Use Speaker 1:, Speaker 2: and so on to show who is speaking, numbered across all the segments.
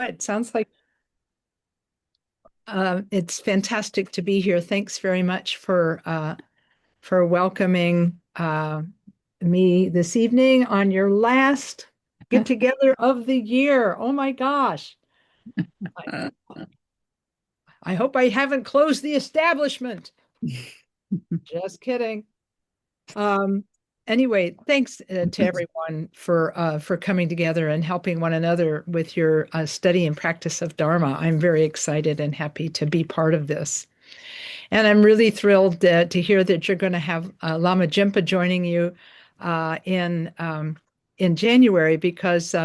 Speaker 1: It sounds like it's fantastic to be here. Thanks very much for welcoming me this evening on your last get together of the year. Oh my gosh. I, I hope I haven't closed the establishment. Just kidding. Um, anyway, thanks to everyone for coming together and helping one another with your study and practice of Dharma. I'm very excited and happy to be part of this. And I'm really thrilled to hear that you're going to have Lama Jinpa joining you in January because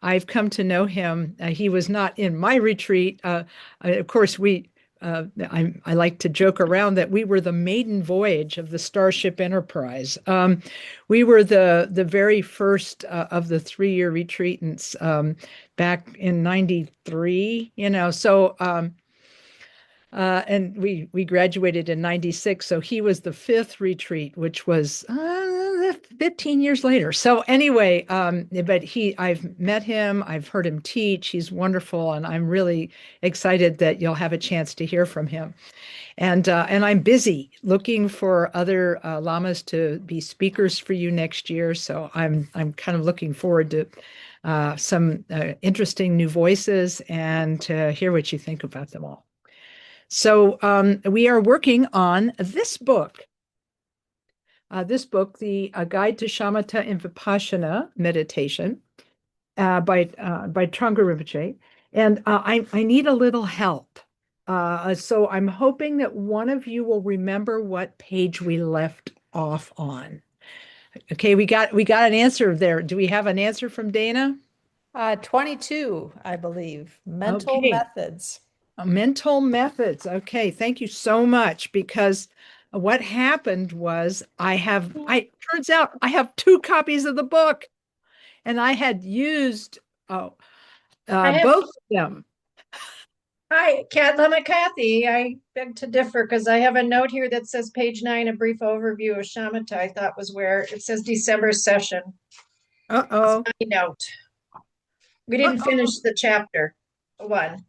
Speaker 1: I've come to know him. He was not in my retreat. Of course, I like to joke around that we were the maiden voyage of the Starship Enterprise. We were the very first of the 3-year retreatants back in '93. And we graduated in '96, so he was the fifth retreat, which was 15 years later. So anyway, but I've met him, I've heard him teach. He's wonderful, and I'm really excited that you'll have a chance to hear from him. And I'm busy looking for other lamas to be speakers for you next year. So I'm kind of looking forward to some interesting new voices and to hear what you think about them all. So we are working on this book. The Guide to Shamatha and Vipashyana Meditation by Thrangu Rinpoche. And I need a little help. So I'm hoping that one of you will remember what page we left off on. Okay, we got an answer there. Do we have an answer from Dana?
Speaker 2: 22, I believe. Mental
Speaker 1: Okay.
Speaker 2: methods.
Speaker 1: Mental methods. Okay, thank you so much because what happened was turns out I have 2 copies of the book and I had used
Speaker 2: I have,
Speaker 1: both of them.
Speaker 2: Lama Kathy. I beg to differ because I have a note here that says page 9, a brief overview of Shamatha. I thought was where it says December session. It's
Speaker 1: Uh-oh.
Speaker 2: my note. We didn't
Speaker 1: Uh-oh.
Speaker 2: finish the chapter 1.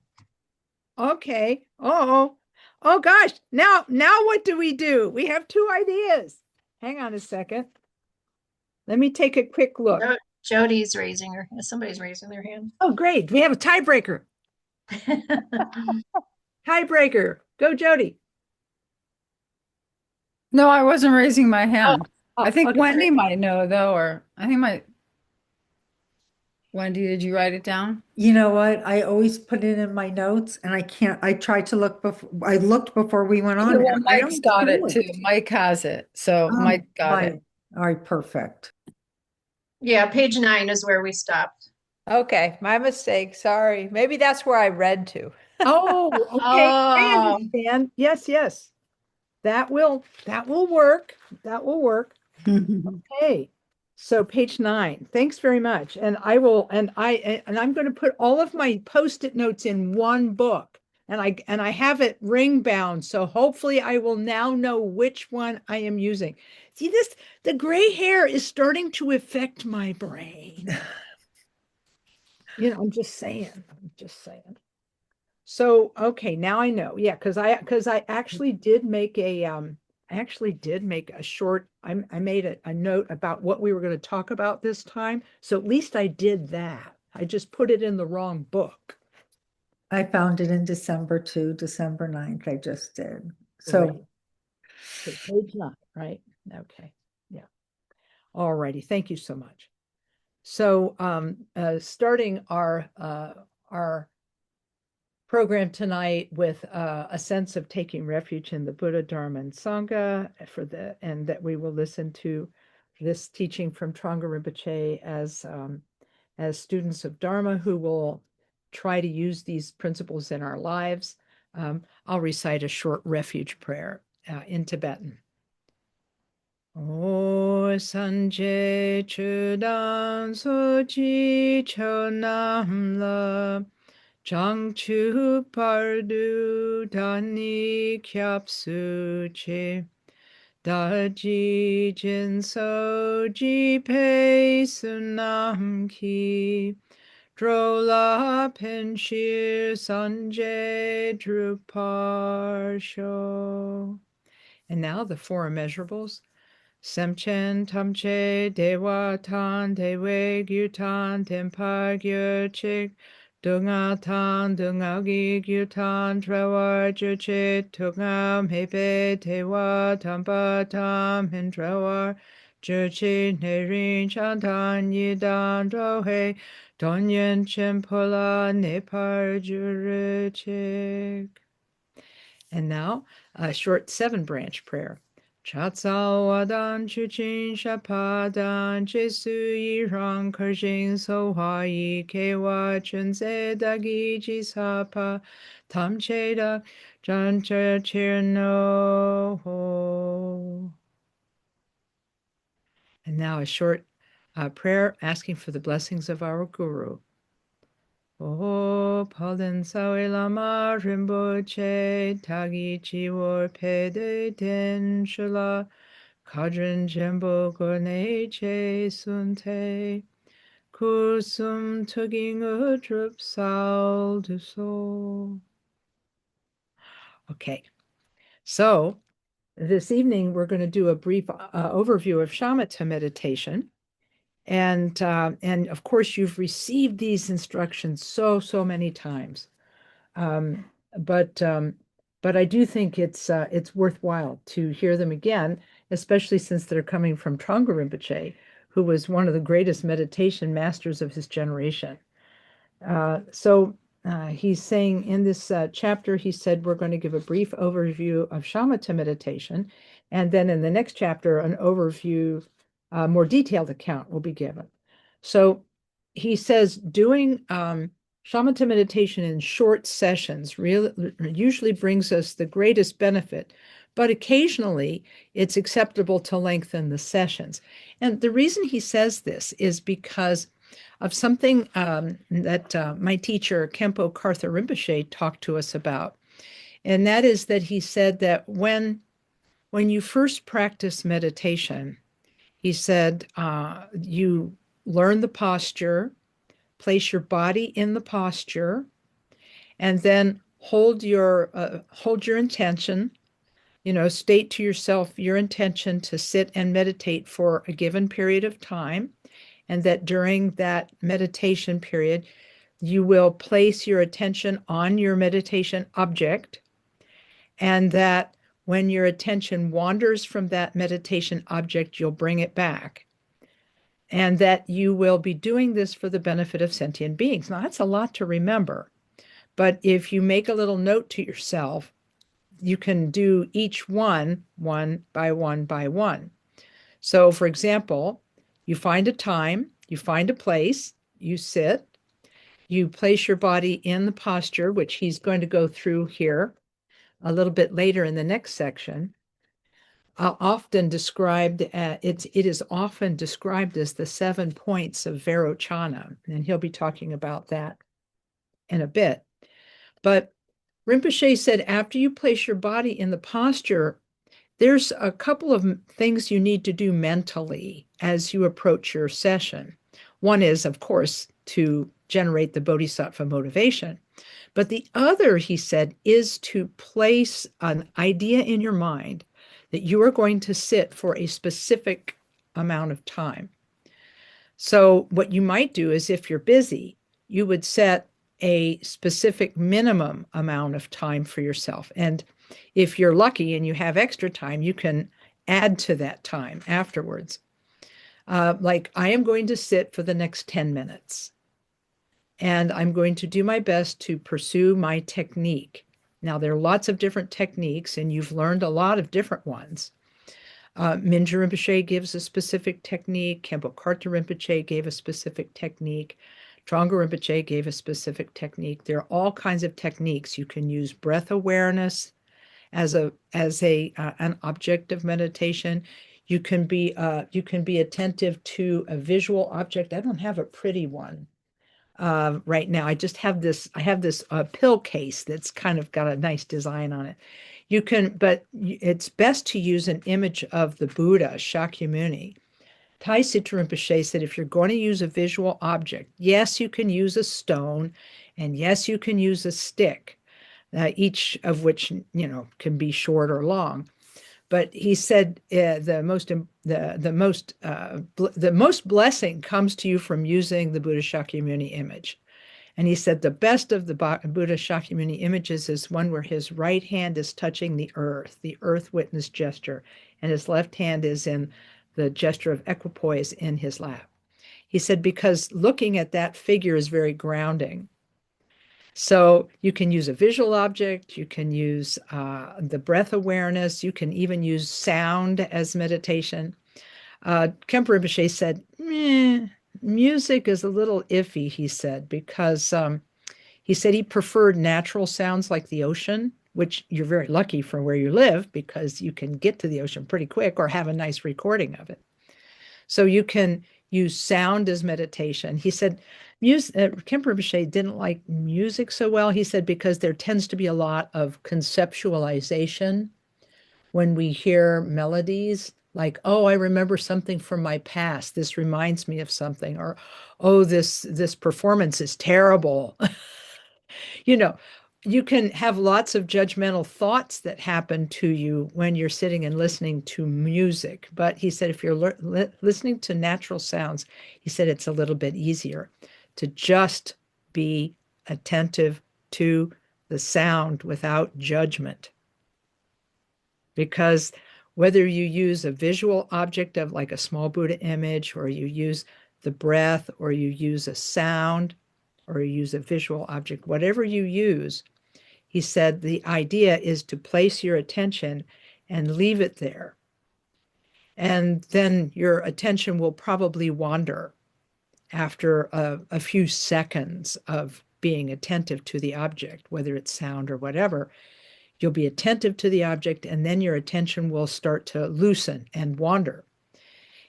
Speaker 1: Okay. Oh, oh gosh. Now what do we do? We have 2 ideas. Hang on a second. Let me take a quick look.
Speaker 2: Jody's somebody's raising their hand.
Speaker 1: Oh, great. We have a tiebreaker. Tiebreaker. Go, Jody.
Speaker 3: No, I wasn't raising my hand. I think
Speaker 1: Okay.
Speaker 3: Wendy might know though, or I think my Wendy, did you write it down?
Speaker 4: You know what? I always put it in my notes and I can't, I tried to look before, I looked before we went
Speaker 3: Okay,
Speaker 4: on
Speaker 3: well,
Speaker 4: and I
Speaker 3: Mike's
Speaker 4: don't
Speaker 3: got
Speaker 4: do
Speaker 3: it too.
Speaker 4: it.
Speaker 3: Mike has it. So Mike got it.
Speaker 4: All right, perfect.
Speaker 2: Yeah, page 9 is where we stopped.
Speaker 1: Okay, my mistake. Sorry. Maybe that's where I read to. Oh, okay. I
Speaker 2: Oh,
Speaker 1: understand. Yes, yes. That will work. That will work. Okay. So page 9. Thanks very much. And I'm going to put all of my post-it notes in one book. And I have it ring bound. So hopefully I will now know which one I am using. See this, the gray hair is starting to affect my brain. I'm just saying. I'm just saying. So, okay, now I know. Yeah, because I actually did make a short, I made a note about what we were going to talk about this time. So at least I did that. I just put it in the wrong book.
Speaker 4: I found it in December too, December 9th. I just did.
Speaker 1: Great.
Speaker 4: So
Speaker 1: Okay, page 9, right? Okay. Yeah. All righty. Thank you so much. So starting our program tonight with a sense of taking refuge in the Buddha, Dharma, and Sangha and that we will listen to this teaching from Thrangu Rinpoche as students of Dharma who will try to use these principles in our lives. I'll recite a short refuge prayer in Tibetan. O Sanje Chudan Sochi Chonam La Changchu Pardu Dani Kyapsu Che Daji Jinso Ji Pe Sunam Ki Drola Penshir Sanjay Druparsho. And now the four immeasurables. Semchen Tamche Dewa Tan Dewe Gyutan Tempa Gyurchik Dunga Tan Dunga Gi Gyutan Trewar Juchit Tungam Hepe Dewa Tampa Tam Hindrawar Juchi Nerin Chantan Yidan Drohe Donyen Chimpula Nepar Jurichik. And now a short 7-branch prayer. Chatsal wadan chuchin shapadan jesu yirang kerjing soha yi kewa chunze dagi jisapa tam cheda jancha chirno. And now a short prayer asking for the blessings of our Guru. O Palden Sawe Lama Rinpoche Tagi Chiwor Pede Den Shula Kadran Jembo Gorne Che Sunte Kusum Tugging Udrup Sal Du Sol. Okay, so this evening we're going to do a brief overview of Shamatha meditation. And of course, you've received these instructions so many times. But I do think it's worthwhile to hear them again, especially since they're coming from Thrangu Rinpoche, who was one of the greatest meditation masters of his generation. So he's saying in this chapter, he said, we're going to give a brief overview of shamatha meditation. And then in the next chapter, an overview, more detailed account will be given. So he says doing shamatha meditation in short sessions usually brings us the greatest benefit, but occasionally it's acceptable to lengthen the sessions. And the reason he says this is because of something that my teacher, Khenpo Karthar Rinpoche, talked to us about. And that is that he said that when you first practice meditation, he said you learn the posture, place your body in the posture, and then hold your intention, state to yourself your intention to sit and meditate for a given period of time. And that during that meditation period, you will place your attention on your meditation object, and that when your attention wanders from that meditation object, you'll bring it back, and that you will be doing this for the benefit of sentient beings. Now, that's a lot to remember, but if you make a little note to yourself, you can do each one by one. So, for example, you find a time, you find a place, you sit, you place your body in the posture, which he's going to go through here a little bit later in the next section. Often described, it is often described as the 7 points of Vairochana, and he'll be talking about that in a bit. But Rinpoche said after you place your body in the posture, there's a couple of things you need to do mentally as you approach your session. One is, of course, to generate the bodhisattva motivation. But the other, he said, is to place an idea in your mind that you are going to sit for a specific amount of time. So what you might do is, if you're busy, you would set a specific minimum amount of time for yourself. And if you're lucky and you have extra time, you can add to that time afterwards. Like, I am going to sit for the next 10 minutes, and I'm going to do my best to pursue my technique. Now, there are lots of different techniques, and you've learned a lot of different ones. Mingyur Rinpoche gives a specific technique. Khenpo Karthar Rinpoche gave a specific technique. Thrangu Rinpoche gave a specific technique. There are all kinds of techniques. You can use breath awareness as an object of meditation. You can be attentive to a visual object. I don't have a pretty one right now. I have this pill case that's kind of got a nice design on it. But it's best to use an image of the Buddha, Shakyamuni, Taisita Rinpoche said, if you're going to use a visual object, yes, you can use a stone, and yes, you can use a stick, each of which, can be short or long. But he said the most blessing comes to you from using the Buddha Shakyamuni image. And he said the best of the Buddha Shakyamuni images is one where his right hand is touching the earth witness gesture, and his left hand is in the gesture of equipoise in his lap. He said, because looking at that figure is very grounding. So you can use a visual object, you can use the breath awareness, you can even use sound as meditation. Khenpo Rinpoche said, music is a little iffy, he said, because he said he preferred natural sounds like the ocean, which you're very lucky for where you live because you can get to the ocean pretty quick or have a nice recording of it. So you can use sound as meditation. He said, Khenpo Rinpoche didn't like music so well, he said, because there tends to be a lot of conceptualization when we hear melodies, like, oh, I remember something from my past. This reminds me of something. Or, oh, this performance is terrible. You can have lots of judgmental thoughts that happen to you when you're sitting and listening to music. But he said, if you're listening to natural sounds, he said it's a little bit easier to just be attentive to the sound without judgment. Because whether you use a visual object of like a small Buddha image, or you use the breath, or you use a sound, or you use a visual object, whatever you use, he said the idea is to place your attention and leave it there. And then your attention will probably wander after a few seconds of being attentive to the object, whether it's sound or whatever. You'll be attentive to the object, and then your attention will start to loosen and wander.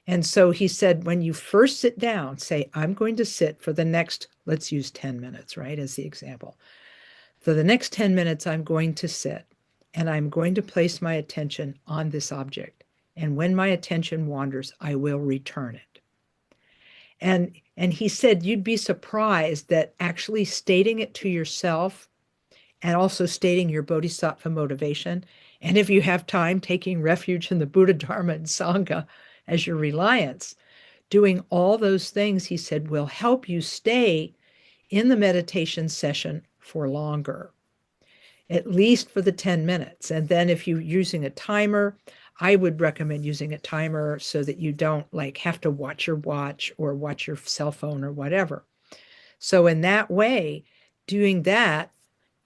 Speaker 1: And so he said, when you first sit down, say, I'm going to sit for the next, let's use 10 minutes, right, as the example. For the next 10 minutes, I'm going to sit, and I'm going to place my attention on this object. And when my attention wanders, I will return it. And he said, you'd be surprised that actually stating it to yourself and also stating your bodhisattva motivation, and if you have time, taking refuge in the Buddha, Dharma, and Sangha as your reliance, doing all those things, he said, will help you stay in the meditation session for longer, at least for the 10 minutes. And then if you're using a timer, I would recommend using a timer so that you don't like have to watch your watch or watch your cell phone or whatever. So in that way, doing that,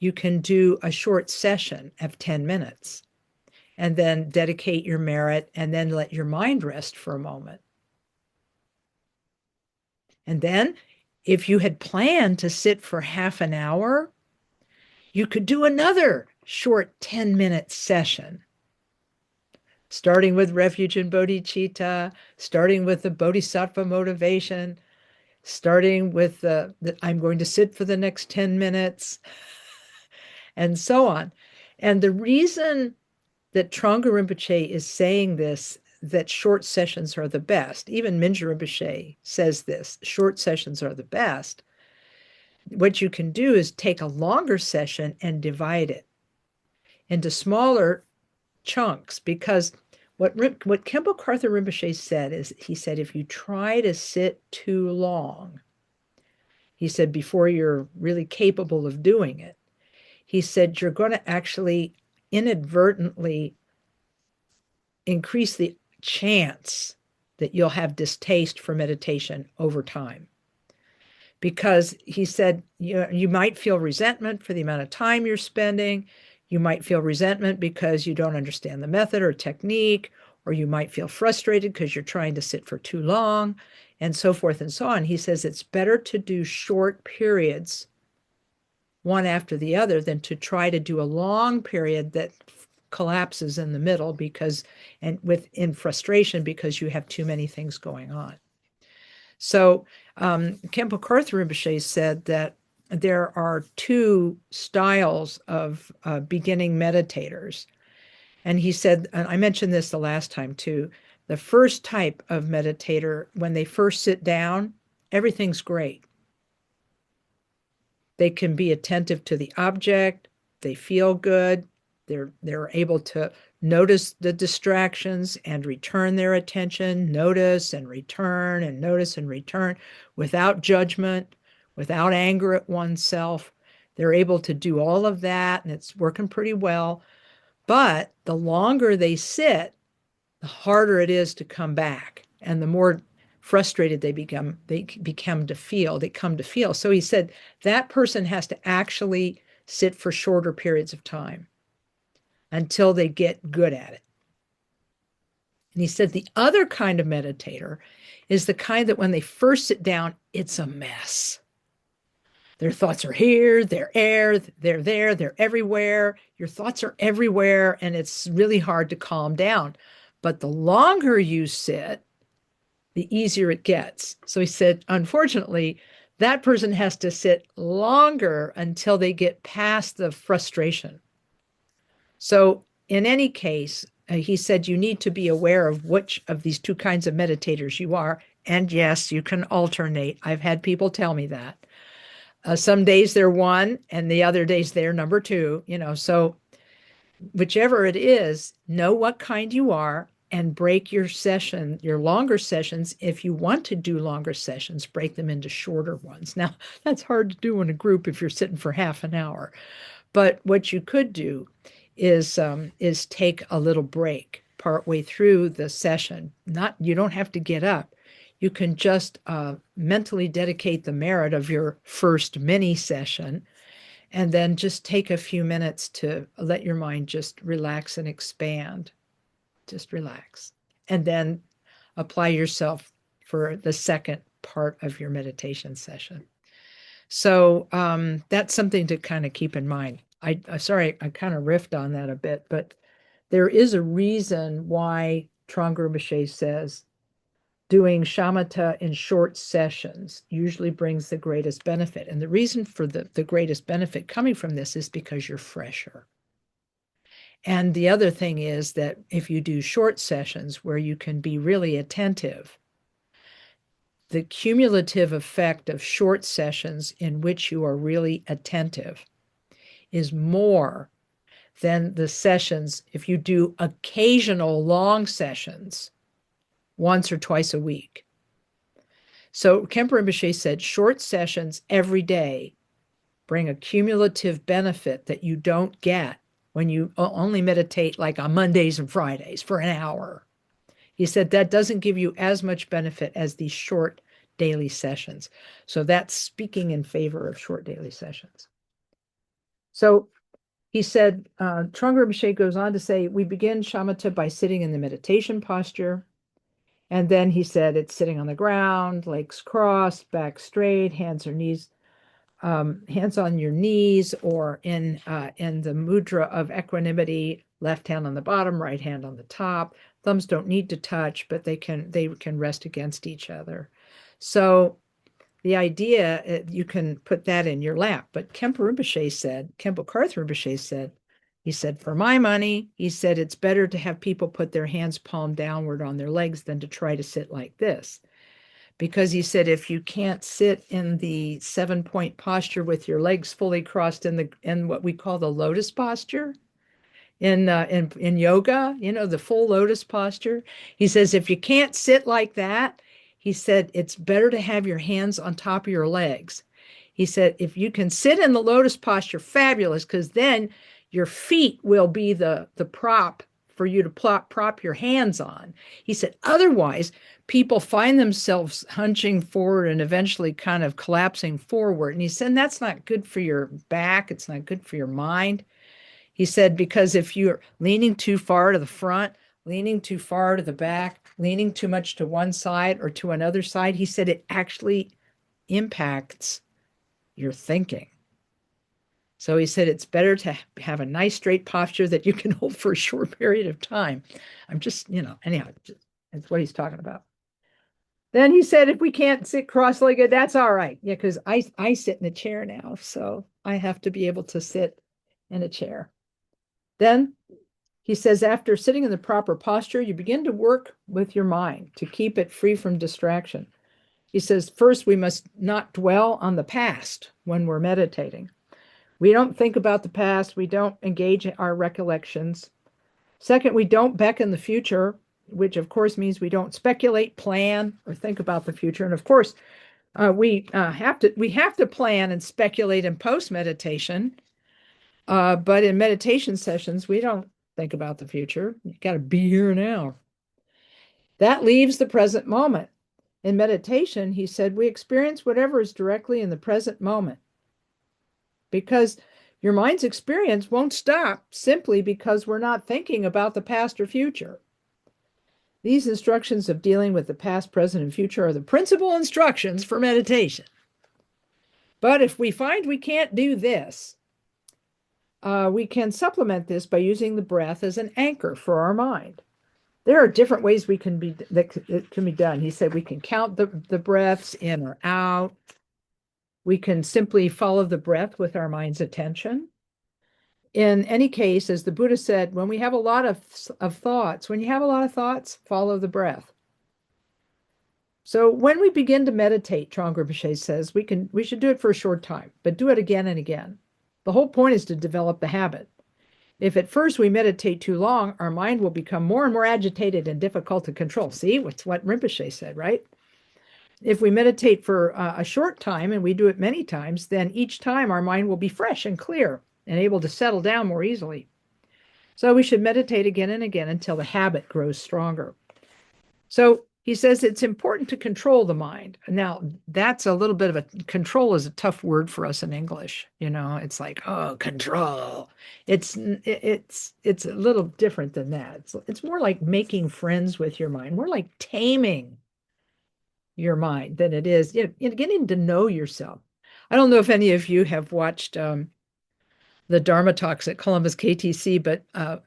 Speaker 1: you can do a short session of 10 minutes and then dedicate your merit and then let your mind rest for a moment. And then if you had planned to sit for half an hour, you could do another short 10-minute session, starting with refuge in bodhicitta, starting with the bodhisattva motivation, starting with the I'm going to sit for the next 10 minutes, and so on. And the reason that Thrangu Rinpoche is saying this, that short sessions are the best, even Mingyur Rinpoche says this, short sessions are the best. What you can do is take a longer session and divide it into smaller chunks, because what Khenpo Karthar Rinpoche said is, he said, if you try to sit too long, he said, before you're really capable of doing it, he said, you're going to actually inadvertently increase the chance that you'll have distaste for meditation over time. Because he said, you might feel resentment for the amount of time you're spending. You might feel resentment because you don't understand the method or technique, or you might feel frustrated because you're trying to sit for too long, and so forth and so on. He says it's better to do short periods, one after the other, than to try to do a long period that collapses in the middle in frustration because you have too many things going on. So Khenpo Karthar Rinpoche said that there are two styles of beginning meditators. And he said, and I mentioned this the last time too, The first type of meditator, when they first sit down, everything's great. They can be attentive to the object. They feel good. They're able to notice the distractions and return their attention, notice and return and notice and return without judgment, without anger at oneself. They're able to do all of that, and it's working pretty well. But the longer they sit, the harder it is to come back, and the more frustrated they come to feel. So he said that person has to actually sit for shorter periods of time until they get good at it. And he said the other kind of meditator is the kind that when they first sit down, it's a mess. Their thoughts are here, they're there, they're everywhere. Your thoughts are everywhere, and it's really hard to calm down. But the longer you sit, the easier it gets. So he said, unfortunately, that person has to sit longer until they get past the frustration. So in any case, he said you need to be aware of which of these two kinds of meditators you are. And yes, you can alternate. I've had people tell me that. Some days they're one, and the other days they're number two, so whichever it is, know what kind you are and break your longer sessions. If you want to do longer sessions, break them into shorter ones. Now, that's hard to do in a group if you're sitting for half an hour. But what you could do is take a little break partway through the session. You don't have to get up. You can just mentally dedicate the merit of your first mini session, and then just take a few minutes to let your mind just relax and expand. Just relax. And then apply yourself for the second part of your meditation session. So that's something to kind of keep in mind. Sorry, I kind of riffed on that a bit, but there is a reason why Thrangu Rinpoche says doing shamatha in short sessions usually brings the greatest benefit. And the reason for the greatest benefit coming from this is because you're fresher. And the other thing is that if you do short sessions where you can be really attentive, the cumulative effect of short sessions in which you are really attentive is more than the sessions if you do occasional long sessions once or twice a week. So Khenpo Rinpoche said short sessions every day bring a cumulative benefit that you don't get when you only meditate like on Mondays and Fridays for an hour. He said that doesn't give you as much benefit as these short daily sessions. So that's speaking in favor of short daily sessions. So he said, Thrangu Rinpoche goes on to say, we begin shamatha by sitting in the meditation posture. And then he said it's sitting on the ground, legs crossed, back straight, hands on your knees, or in the mudra of equanimity, left hand on the bottom, right hand on the top. Thumbs don't need to touch, but they can rest against each other. So the idea, you can put that in your lap. But Khenpo Karthar Rinpoche said, he said, for my money, he said, it's better to have people put their hands palm downward on their legs than to try to sit like this. Because he said, if you can't sit in the 7-point posture with your legs fully crossed in what we call the lotus posture in yoga, the full lotus posture. He says, if you can't sit like that, he said, it's better to have your hands on top of your legs. He said, if you can sit in the lotus posture, fabulous, because then your feet will be the prop for you to prop your hands on. He said, otherwise, people find themselves hunching forward and eventually kind of collapsing forward. And he said, that's not good for your back. It's not good for your mind. He said, because if you're leaning too far to the front, leaning too far to the back, leaning too much to one side or to another side, he said it actually impacts your thinking. So he said it's better to have a nice straight posture that you can hold for a short period of time. I'm just, anyhow, that's what he's talking about. Then he said, if we can't sit cross-legged, that's all right. Yeah, because I sit in a chair now, so I have to be able to sit in a chair. Then He says, after sitting in the proper posture, you begin to work with your mind to keep it free from distraction. He says, first, we must not dwell on the past when we're meditating. We don't think about the past. We don't engage in our recollections. Second, we don't beckon the future, which of course means we don't speculate, plan, or think about the future. And of course, we have to plan and speculate in post meditation. But in meditation sessions, we don't think about the future. You got to be here now. That leaves the present moment. In meditation, he said, we experience whatever is directly in the present moment, because your mind's experience won't stop simply because we're not thinking about the past or future. These instructions of dealing with the past, present, and future are the principal instructions for meditation. But if we find we can't do this, we can supplement this by using the breath as an anchor for our mind. There are different ways that it can be done. He said we can count the breaths in or out. We can simply follow the breath with our mind's attention. In any case, as the Buddha said, when we have a lot of thoughts, when you have a lot of thoughts, follow the breath. So when we begin to meditate, Thrangu Rinpoche says, we should do it for a short time, but do it again and again. The whole point is to develop the habit. If at first we meditate too long, our mind will become more and more agitated and difficult to control. See, it's what Rinpoche said, right? If we meditate for a short time and we do it many times, then each time our mind will be fresh and clear and able to settle down more easily. So we should meditate again and again until the habit grows stronger. So he says it's important to control the mind. Now, that's a little bit of control is a tough word for us in English. It's like, oh, control. It's a little different than that. It's more like making friends with your mind. More like taming your mind than it is, getting to know yourself. I don't know if any of you have watched the Dharma talks at Columbus KTC, but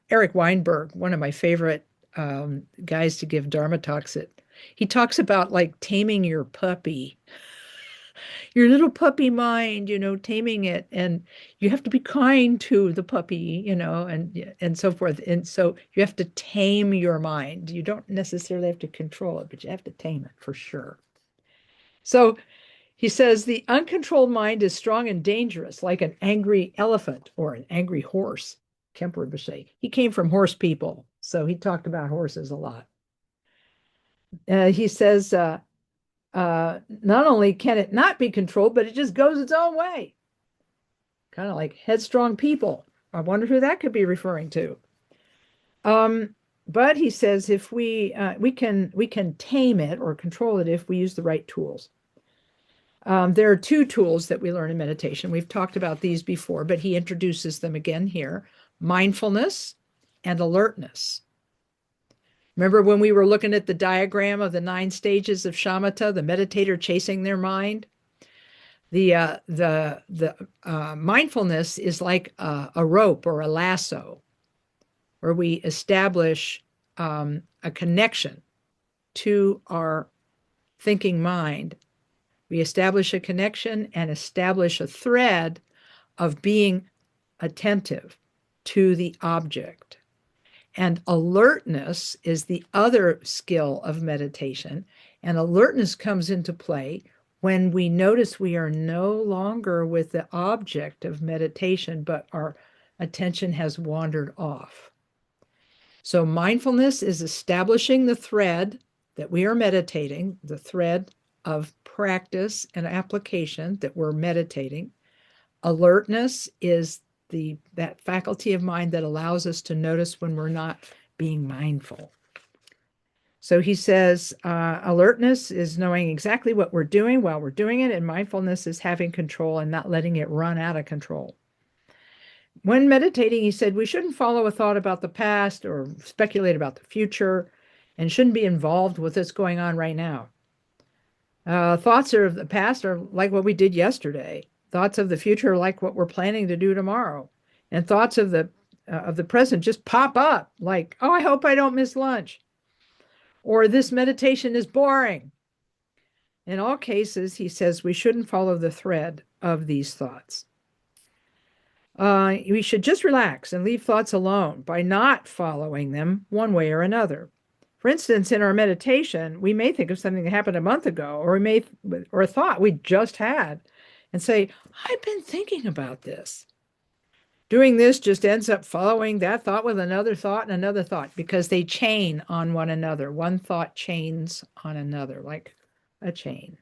Speaker 1: Eric Weinberg, one of my favorite guys to give Dharma talks, he talks about like taming your puppy, your little puppy mind, taming it. And you have to be kind to the puppy, and so forth. And so you have to tame your mind. You don't necessarily have to control it, but you have to tame it for sure. So he says the uncontrolled mind is strong and dangerous, like an angry elephant or an angry horse. Khenpo Rinpoche. He came from horse people, so he talked about horses a lot. He says, not only can it not be controlled, but it just goes its own way. Kind of like headstrong people. I wonder who that could be referring to. But he says if we can tame it or control it if we use the right tools. There are two tools that we learn in meditation. We've talked about these before, but he introduces them again here: mindfulness and alertness. Remember when we were looking at the diagram of the 9 stages of shamatha, the meditator chasing their mind? The mindfulness is like a rope or a lasso, where we establish a connection to our thinking mind. We establish a connection and establish a thread of being attentive to the object. And alertness is the other skill of meditation. And alertness comes into play when we notice we are no longer with the object of meditation, but our attention has wandered off. So mindfulness is establishing the thread that we are meditating, the thread of practice and application that we're meditating. Alertness is that faculty of mind that allows us to notice when we're not being mindful. So he says, alertness is knowing exactly what we're doing while we're doing it, and mindfulness is having control and not letting it run out of control. When meditating, he said, we shouldn't follow a thought about the past or speculate about the future, and shouldn't be involved with what's going on right now. Thoughts of the past are like what we did yesterday. Thoughts of the future are like what we're planning to do tomorrow. And thoughts of the present just pop up like, oh, I hope I don't miss lunch. Or this meditation is boring. In all cases, he says we shouldn't follow the thread of these thoughts. We should just relax and leave thoughts alone by not following them one way or another. For instance, in our meditation, we may think of something that happened a month ago, or a thought we just had, and say, I've been thinking about this. Doing this just ends up following that thought with another thought and another thought because they chain on one another. One thought chains on another, like a chain.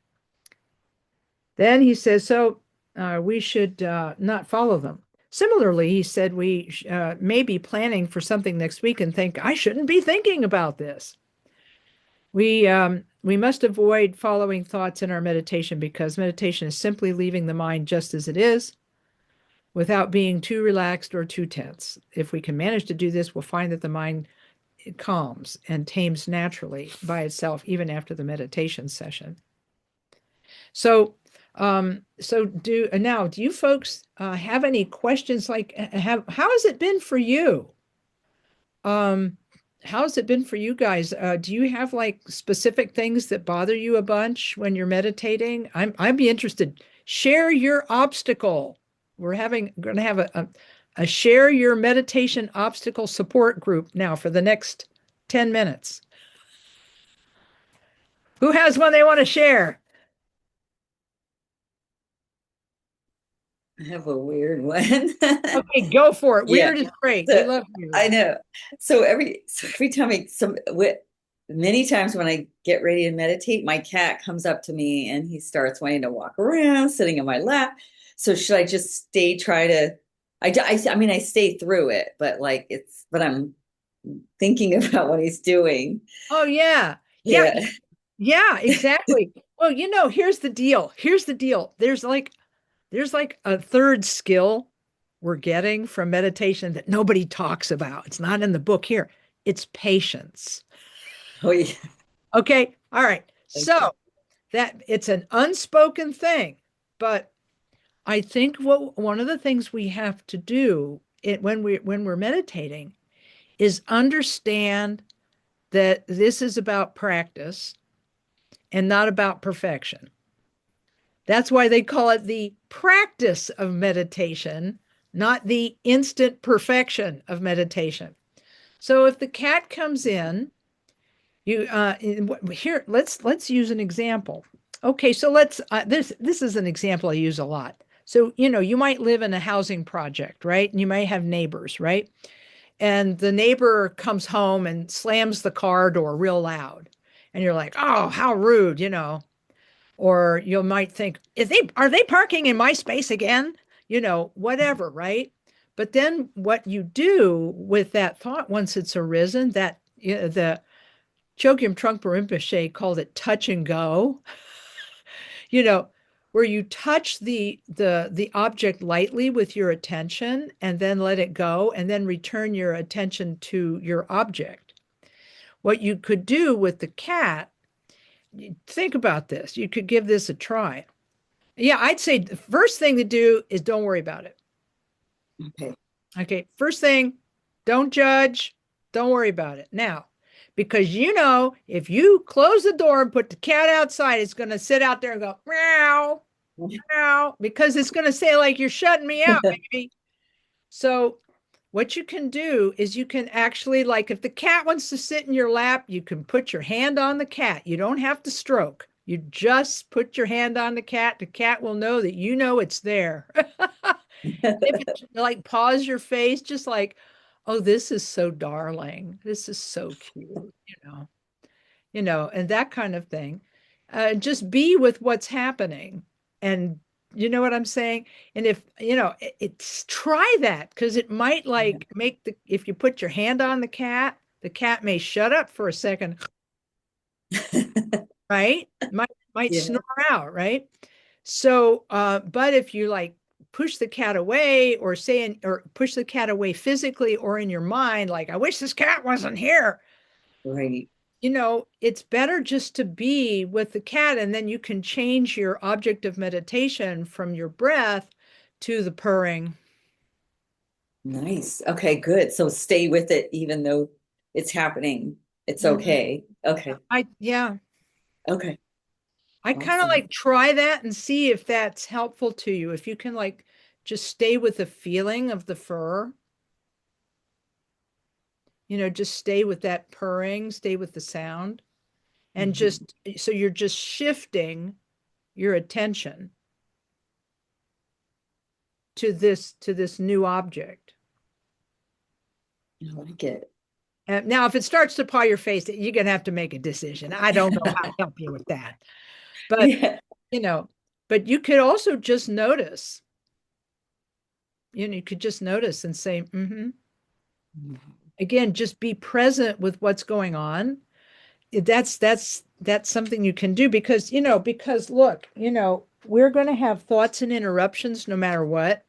Speaker 1: Then he says, we should not follow them. Similarly, he said we may be planning for something next week and think, I shouldn't be thinking about this. We must avoid following thoughts in our meditation because meditation is simply leaving the mind just as it is without being too relaxed or too tense. If we can manage to do this, we'll find that the mind calms and tames naturally by itself, even after the meditation session. So do you folks have any questions? Like, how has it been for you? How has it been for you guys? Do you have like specific things that bother you a bunch when you're meditating? I'd be interested. Share your obstacle. We're going to have a share your meditation obstacle support group now for the next 10 minutes. Who has one they want to share?
Speaker 5: I have a weird one.
Speaker 1: Okay, go for it.
Speaker 5: Yeah.
Speaker 1: Weird is great.
Speaker 5: So,
Speaker 1: We love you.
Speaker 5: I know. So every time many times when I get ready to meditate, my cat comes up to me and he starts wanting to walk around, sitting in my lap. So should I just I mean, I stay through it, but but I'm thinking about what he's doing.
Speaker 1: Oh, yeah. Yeah. Yeah, exactly. Well, here's the deal. There's like a third skill we're getting from meditation that nobody talks about. It's not in the book here. It's patience.
Speaker 5: Oh, yeah.
Speaker 1: Okay. All right. So that it's an unspoken thing, but I think one of the things we have to do when we're meditating is understand that this is about practice and not about perfection. That's why they call it the practice of meditation, not the instant perfection of meditation. So if the cat comes in, here let's use an example. Okay, so let's this is an example I use a lot. So you might live in a housing project, right? And you might have neighbors, right? And the neighbor comes home and slams the car door real loud, and you're like, oh, how rude, Or you might think, are they parking in my space again? Whatever, right? But then what you do with that thought once it's arisen, that the Chögyam Trungpa Rinpoche called it touch and go, where you touch the object lightly with your attention and then let it go and then return your attention to your object. What you could do with the cat, think about this. You could give this a try. Yeah, I'd say the first thing to do is don't worry about it. Okay. First thing, don't judge. Don't worry about it. Now, because if you close the door and put the cat outside, it's going to sit out there and go, meow, meow, because it's going to say, like, you're shutting me out, baby. So what you can do is you can actually, like, if the cat wants to sit in your lap, you can put your hand on the cat. You don't have to stroke. You just put your hand on the cat. The cat will know that it's there. If it's like pause your face, just like, oh, this is so darling. This is so cute, and that kind of thing. Just be with what's happening. And you know what I'm saying? And if, it's try that because it might if you put your hand on the cat may shut up for a second, right? Might snore out, right? So, but if you push the cat away or push the cat away physically or in your mind, like, I wish this cat wasn't here.
Speaker 5: Right.
Speaker 1: It's better just to be with the cat, and then you can change your object of meditation from your breath to the purring.
Speaker 5: Nice. Okay, good. So stay with it, even though it's happening. It's okay. Okay. Okay.
Speaker 1: I kind of try that and see if that's helpful to you. If you can just stay with the feeling of the fur. Just stay with that purring, stay with the sound. And just, so you're just shifting your attention to this new object.
Speaker 5: I like it.
Speaker 1: Now, if it starts to paw your face, you're going to have to make a decision. I don't know how to help you with that. But, but you could also just notice. You could just notice and say, Again, just be present with what's going on. That's something you can do because look, we're going to have thoughts and interruptions no matter what.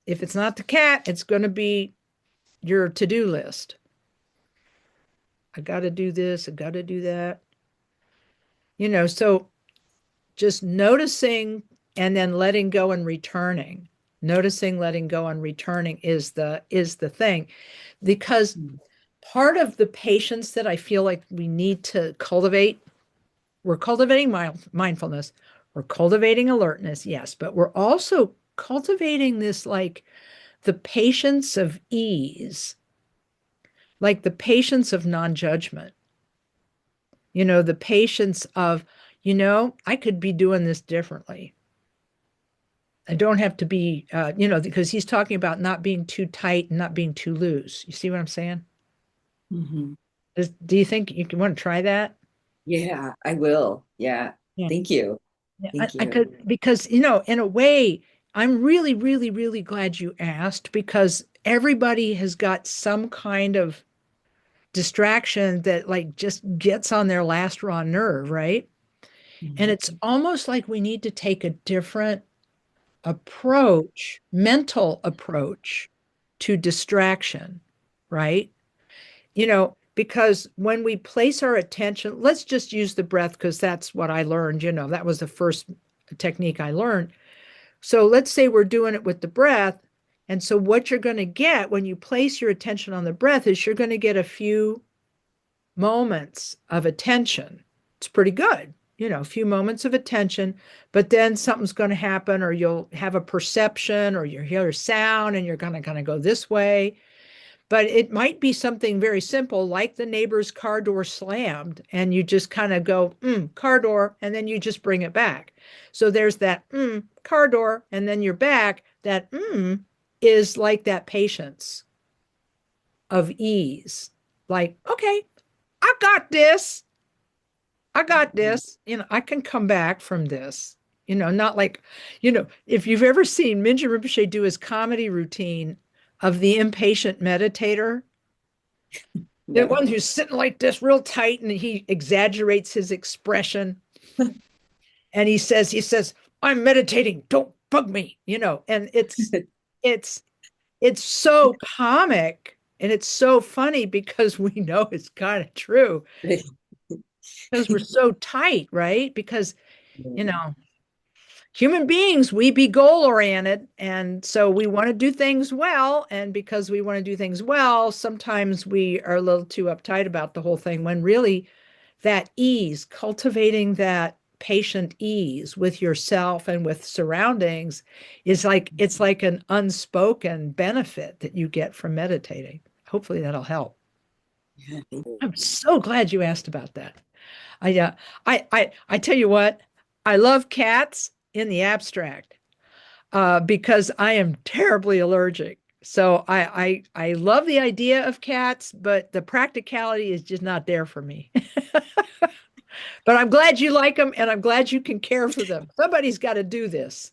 Speaker 1: If it's not the cat, it's going to be your to-do list. I got to do this, I got to do that. So just noticing and then letting go and returning. Noticing, letting go and returning is the thing. Because part of the patience that I feel like we need to cultivate, we're cultivating mindfulness, we're cultivating alertness, yes, but we're also cultivating this, like the patience of ease, like the patience of non-judgment, the patience of, I could be doing this differently. I don't have to be, because he's talking about not being too tight and not being too loose. You see what I'm saying? Do you think you want to try that?
Speaker 5: Yeah, I will. Yeah. Thank you. Thank you.
Speaker 1: I could, because, in a way, I'm really, really, really glad you asked, because everybody has got some kind of distraction that like just gets on their last raw nerve, right? And it's almost like we need to take a different approach, mental approach to distraction, right? Because when we place our attention, let's just use the breath because that's what I learned, that was the first technique I learned. So let's say we're doing it with the breath. And so what you're going to get when you place your attention on the breath is you're going to get a few moments of attention. It's pretty good, a few moments of attention, but then something's going to happen, or you'll have a perception, or you hear a sound and you're going to kind of go this way. But it might be something very simple, like the neighbor's car door slammed, and you just kind of go, car door, and then you just bring it back. So there's that car door, and then you're back. That is like that patience of ease. Like, okay, I got this. I got this. I can come back from this. Not like, if you've ever seen Mingyur Rinpoche do his comedy routine of the impatient meditator, the one who's sitting like this real tight and he exaggerates his expression. And he says, I'm meditating, don't bug me, and it's so comic and it's so funny because we know it's kind of true. Because we're so tight, right? Because, human beings, we be goal oriented. And so we want to do things well. And because we want to do things well, sometimes we are a little too uptight about the whole thing, when really that ease, cultivating that patient ease with yourself and with surroundings is like, it's like an unspoken benefit that you get from meditating. Hopefully that'll help. I'm so glad you asked about that. I tell you what, I love cats in the abstract because I am terribly allergic. So I love the idea of cats, but the practicality is just not there for me. But I'm glad you like them, and I'm glad you can care for them. Somebody's got to do this.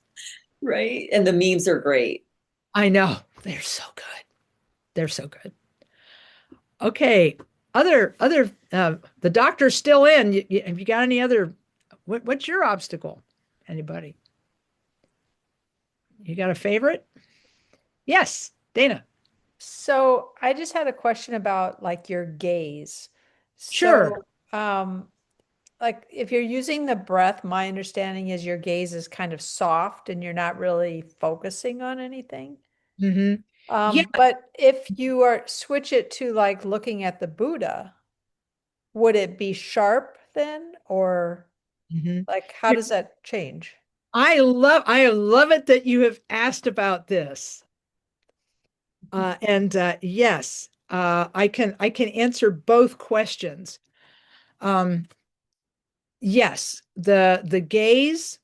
Speaker 5: Right. And the memes are great.
Speaker 1: I know. They're so good. They're so good. Okay. The doctor's still in. Have you got any other, what's your obstacle? Anybody? You got a favorite? Yes, Dana.
Speaker 3: So I just had a question about like your gaze.
Speaker 1: Sure.
Speaker 3: Like if you're using the breath, my understanding is your gaze is kind of soft and you're not really focusing on anything.
Speaker 1: Mm-hmm. Yeah.
Speaker 3: But if you switch it to like looking at the Buddha, would it be sharp then? Or
Speaker 1: Mm-hmm.
Speaker 3: like how does that change?
Speaker 1: I love it that you have asked about this. Yes, I can answer both questions. Yes, the gaze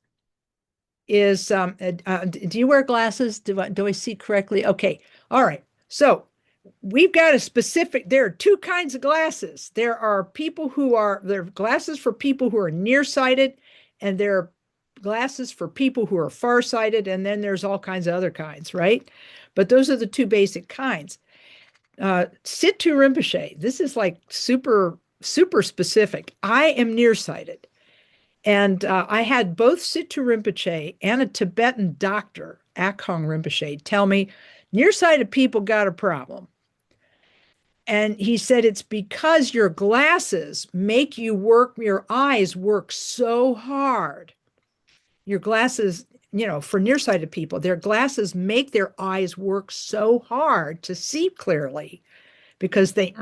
Speaker 1: is do you wear glasses? Do I see correctly? Okay. All right. So we've got a specific, there are two kinds of glasses. There are glasses for people who are nearsighted, and there are glasses for people who are farsighted, and then there's all kinds of other kinds, right? But those are the two basic kinds. Thrangu Rinpoche, this is like super, super specific. I am nearsighted. And I had both Thrangu Rinpoche and a Tibetan doctor, Akhong Rinpoche, tell me nearsighted people got a problem. And he said, it's because your glasses make your eyes work so hard. Your glasses, for nearsighted people, their glasses make their eyes work so hard to see clearly because he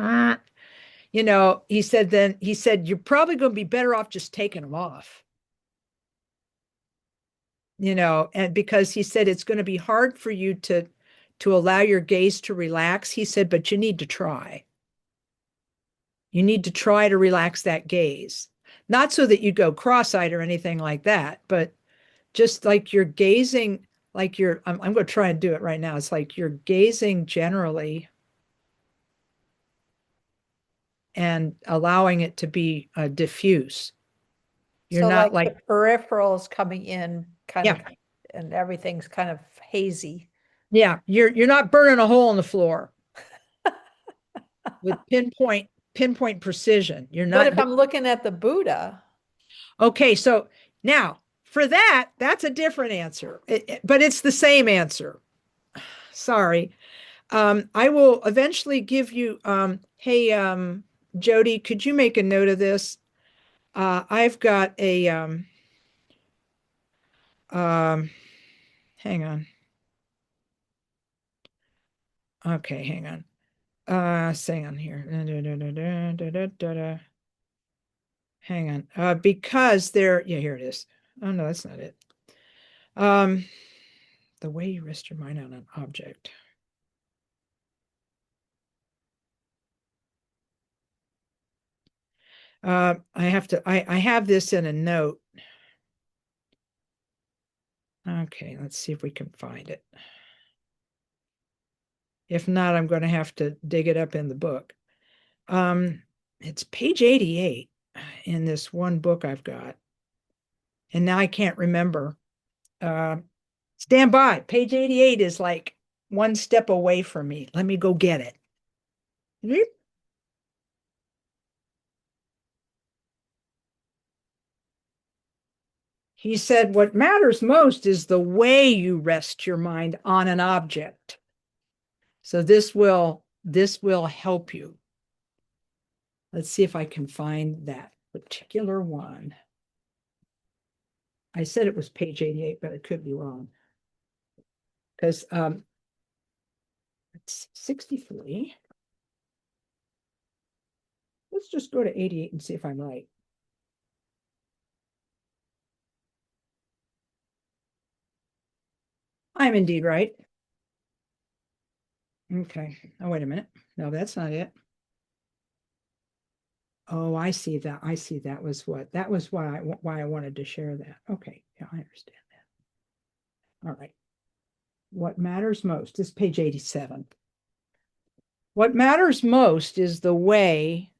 Speaker 1: said, you're probably going to be better off just taking them off. And because he said it's going to be hard for you to allow your gaze to relax. He said, but you need to try. You need to try to relax that gaze. Not so that you go cross-eyed or anything like that, but just like you're gazing, like I'm going to try and do it right now. It's like you're gazing generally and allowing it to be diffuse. You're
Speaker 3: So
Speaker 1: not
Speaker 3: like the peripherals coming in kind
Speaker 1: Yeah.
Speaker 3: of, and everything's kind of hazy.
Speaker 1: Yeah, you're not burning a hole in the floor with pinpoint precision. You're
Speaker 3: But
Speaker 1: not.
Speaker 3: if I'm looking at the Buddha,
Speaker 1: Okay, so now for that's a different answer, but it's the same answer. Sorry. I will eventually give you, hey, Jody, could you make a note of this? I've got hang on. Okay, hang on. Hang on here. Hang on. Because yeah, here it is. Oh, no, that's not it. The way you rest your mind on an object. I have this in a note. Okay, let's see if we can find it. If not, I'm going to have to dig it up in the book. It's page 88 in this one book I've got. And now I can't remember. Stand by. Page 88 is like one step away from me. Let me go get it. He said, what matters most is the way you rest your mind on an object. So this will help you. Let's see if I can find that particular one. I said it was page 88, but I could be wrong. Because it's 63. Let's just go to 88 and see if I'm right. I'm indeed right. Okay. Oh, wait a minute. No, that's not it. Oh, I see that. I see that was why I wanted to share that. Okay. Yeah, I understand that. All right. What matters most is page 87. What matters most is the way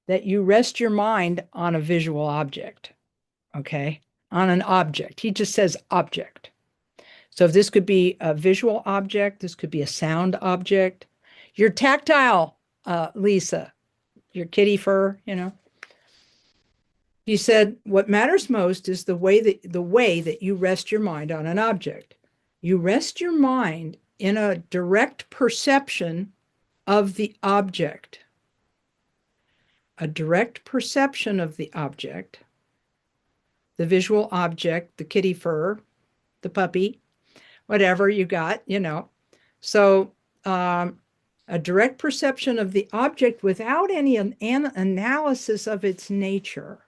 Speaker 1: that you rest your mind on a visual object. Okay. On an object. He just says object. So if this could be a visual object, this could be a sound object. Your tactile, Lisa, your kitty fur, He said, what matters most is the way that you rest your mind on an object. You rest your mind in a direct perception of the object. A direct perception of the object, the visual object, the kitty fur, the puppy, whatever you got, So a direct perception of the object without any analysis of its nature.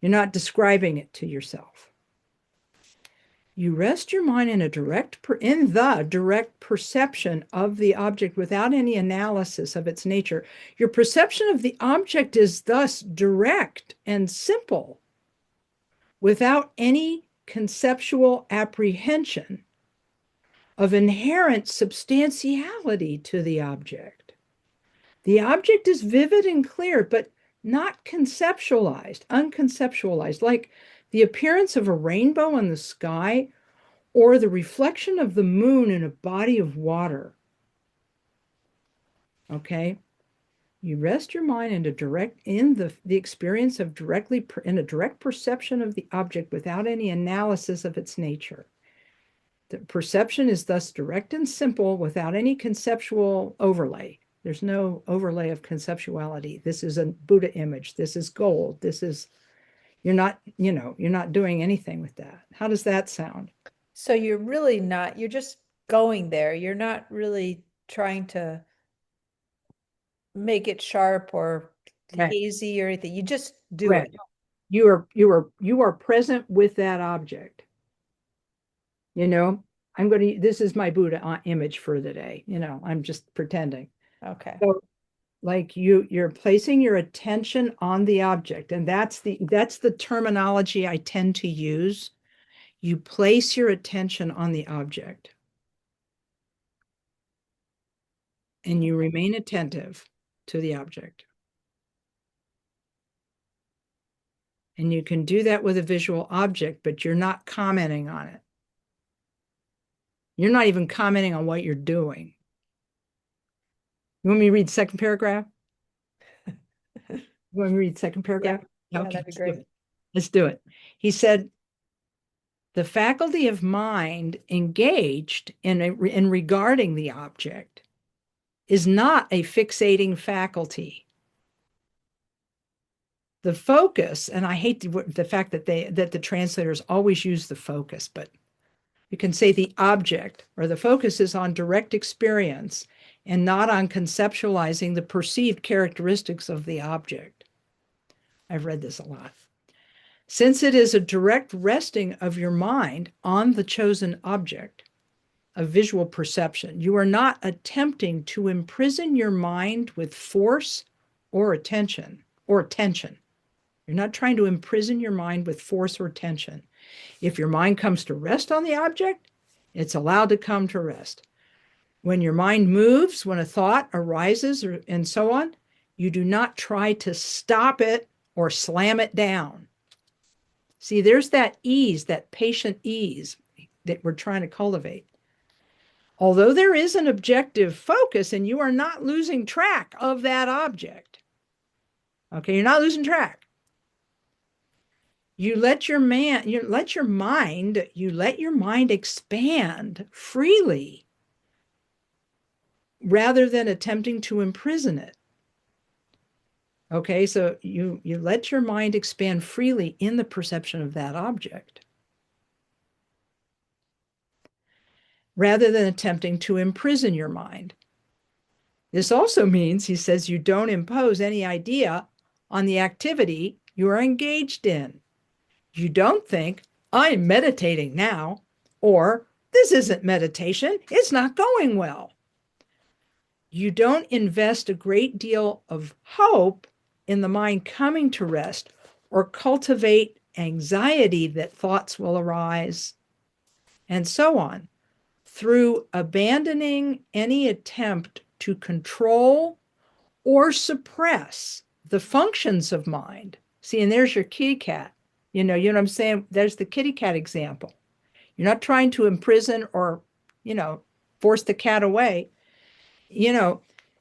Speaker 1: You're not describing it to yourself. You rest your mind in the direct perception of the object without any analysis of its nature. Your perception of the object is thus direct and simple, without any conceptual apprehension of inherent substantiality to the object. The object is vivid and clear, but not conceptualized, unconceptualized, like the appearance of a rainbow in the sky or the reflection of the moon in a body of water. Okay? You rest your mind in the experience of in a direct perception of the object without any analysis of its nature. The perception is thus direct and simple without any conceptual overlay. There's no overlay of conceptuality. This is a Buddha image. This is gold. You're not doing anything with that. How does that sound?
Speaker 3: So you're really not, you're just going there. You're not really trying to make it sharp or
Speaker 1: Right.
Speaker 3: hazy or anything. You just do
Speaker 1: Right.
Speaker 3: it.
Speaker 1: You are present with that object. This is my Buddha image for the day. I'm just pretending.
Speaker 3: Okay.
Speaker 1: So like you're placing your attention on the object, and that's the terminology I tend to use. You place your attention on the object and you remain attentive to the object. And you can do that with a visual object, but you're not commenting on it. You're not even commenting on what you're doing. You want me to read the second paragraph? You want me to read the second paragraph?
Speaker 3: Yeah,
Speaker 1: Okay,
Speaker 3: that'd be great.
Speaker 1: let's do it. He said, the faculty of mind engaged in regarding the object is not a fixating faculty. The focus, and I hate the fact that the translators always use the focus, but you can say the object or the focus is on direct experience and not on conceptualizing the perceived characteristics of the object. I've read this a lot. Since it is a direct resting of your mind on the chosen object of visual perception, you are not attempting to imprison your mind with force or attention or tension. You're not trying to imprison your mind with force or tension. If your mind comes to rest on the object, it's allowed to come to rest. When your mind moves, when a thought arises, and so on, you do not try to stop it or slam it down. See, there's that ease, that patient ease that we're trying to cultivate. Although there is an objective focus and you are not losing track of that object. Okay, you're not losing track. You let your mind expand freely rather than attempting to imprison it. Okay, so you let your mind expand freely in the perception of that object rather than attempting to imprison your mind. This also means, he says, you don't impose any idea on the activity you are engaged in. You don't think, I'm meditating now, or this isn't meditation, it's not going well. You don't invest a great deal of hope in the mind coming to rest or cultivate anxiety that thoughts will arise, and so on, through abandoning any attempt to control or suppress the functions of mind. See, and there's your kitty cat. You know what I'm saying? There's the kitty cat example. You're not trying to imprison or, force the cat away.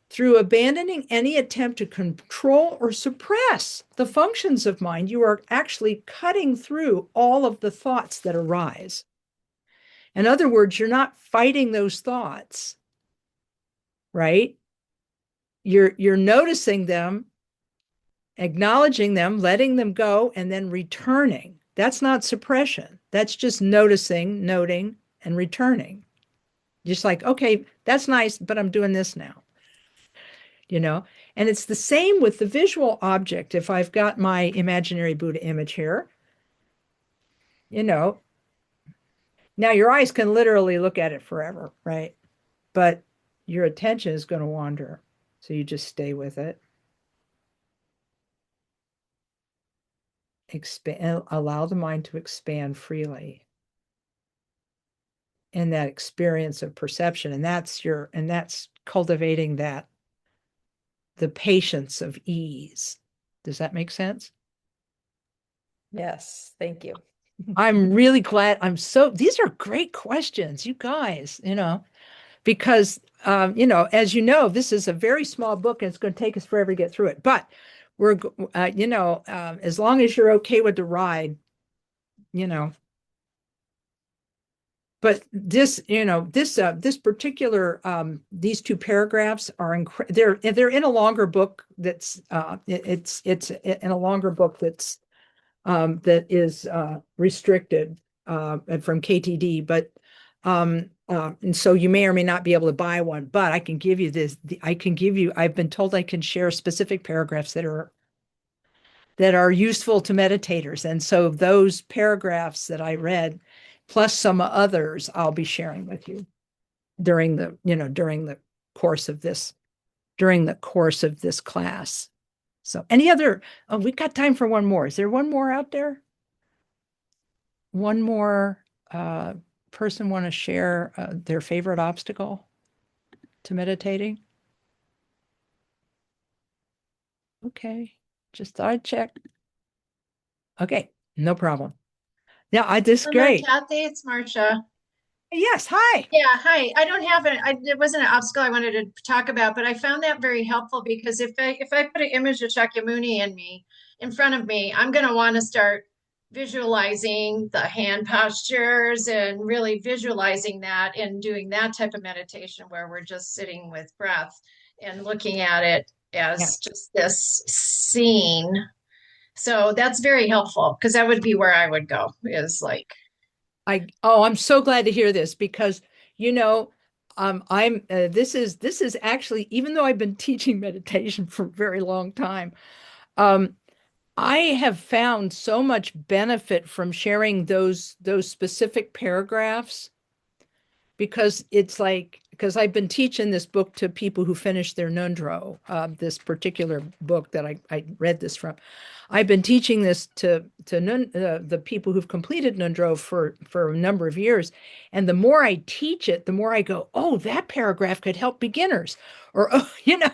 Speaker 1: Through abandoning any attempt to control or suppress the functions of mind, you are actually cutting through all of the thoughts that arise. In other words, you're not fighting those thoughts, right? You're noticing them, acknowledging them, letting them go, and then returning. That's not suppression. That's just noticing, noting, and returning. Just like, okay, that's nice, but I'm doing this now. you know? And it's the same with the visual object. If I've got my imaginary Buddha image here, you know, now your eyes can literally look at it forever, right? But your attention is going to wander. So you just stay with it. Expand, allow the mind to expand freely in that experience of perception. And that's cultivating that, the patience of ease. Does that make sense?
Speaker 3: Yes, thank you.
Speaker 1: I'm really glad. These are great questions, you guys, you know, because, you know, as you know, this is a very small book and it's going to take us forever to get through it. But you know, as long as you're okay with the ride, you know, but this, you know, this particular, these two paragraphs are they're in a longer book that's, it's in a longer book that's, that is restricted from KTD, but and so you may or may not be able to buy one, but I can give you this. I've been told I can share specific paragraphs that are useful to meditators, and so those paragraphs that I read, plus some others, I'll be sharing with you during the course of this class. So any other, oh, we've got time for one more. Is there one more out there? One more person want to share their favorite obstacle to meditating? Okay, just thought I'd check. Okay, no problem. Yeah, this is great.
Speaker 2: Kathy, it's Marcia.
Speaker 1: Yes, hi.
Speaker 2: Yeah, hi. I don't have it wasn't an obstacle I wanted to talk about, but I found that very helpful because if I put an image of Shakyamuni in front of me, I'm going to want to start visualizing the hand postures and really visualizing that and doing that type of meditation where we're just sitting with breath and looking at it as just this scene. So that's very helpful because that would be where I would go, is like,
Speaker 1: I'm so glad to hear this because, you know, this is actually, even though I've been teaching meditation for a very long time, I have found so much benefit from sharing those specific paragraphs, because because I've been teaching this book to people who finished their Nundro, this particular book that I read this from. I've been teaching this to the people who've completed Nundro for a number of years. And the more I teach it, the more I go, oh, that paragraph could help beginners. Or, oh, you know,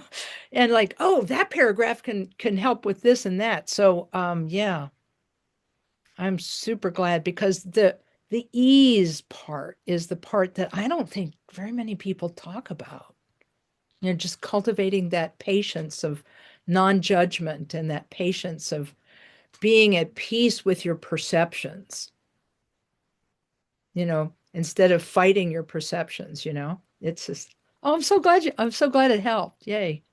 Speaker 1: and like, oh, that paragraph can help with this and that. So, yeah, I'm super glad because the ease part is the part that I don't think very many people talk about. You know, just cultivating that patience of non-judgment and that patience of being at peace with your perceptions, you know, instead of fighting your perceptions, you know. It's just, oh, I'm so glad it helped. Yay.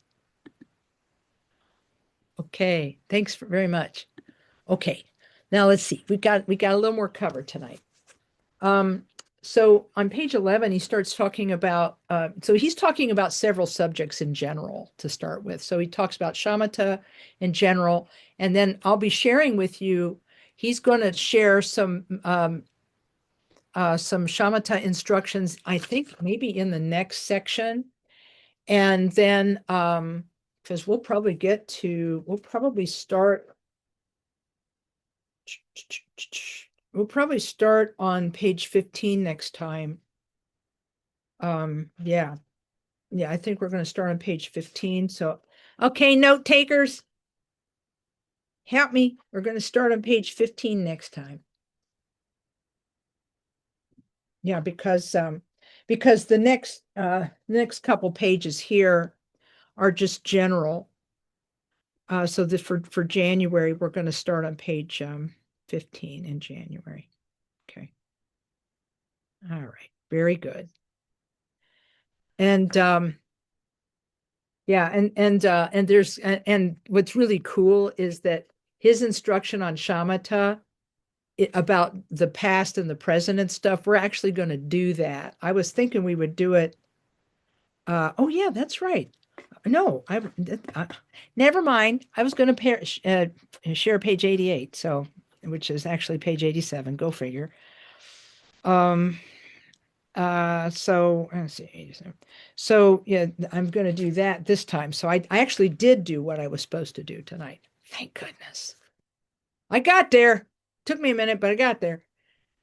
Speaker 1: Okay, thanks very much. Okay, now let's see. We got a little more cover tonight. So on page 11, he starts talking about, so he's talking about several subjects in general to start with. So he talks about shamatha in general, and then I'll be sharing with you, he's going to share some shamatha instructions, I think maybe in the next section. And then, because we'll probably start on page 15 next time. Yeah, I think we're going to start on page 15. So, okay, note takers, help me. We're going to start on page 15 next time. Yeah, because the next couple pages here are just general. So for January, we're going to start on page 15 in January. Okay. All right. Very good. And yeah, and there's and what's really cool is that his instruction on shamatha about the past and the present and stuff, we're actually going to do that. I was thinking we would do it. Oh yeah, that's right. no, never mind. I was going to share page 88, so which is actually page 87. Go figure. So let's see, 87. So yeah, I'm going to do that this time. So I actually did do what I was supposed to do tonight. Thank goodness. I got there. Took me a minute, but I got there.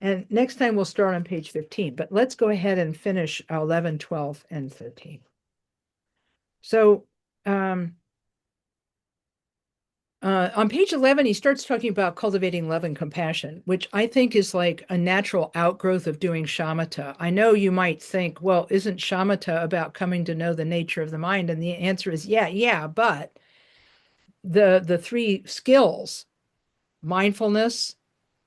Speaker 1: And next time we'll start on page 15, but let's go ahead and finish 11, 12, and 13. So on page 11, he starts talking about cultivating love and compassion, which I think is like a natural outgrowth of doing shamatha. I know you might think, well, isn't shamatha about coming to know the nature of the mind? And the answer is yeah, but the three skills, mindfulness,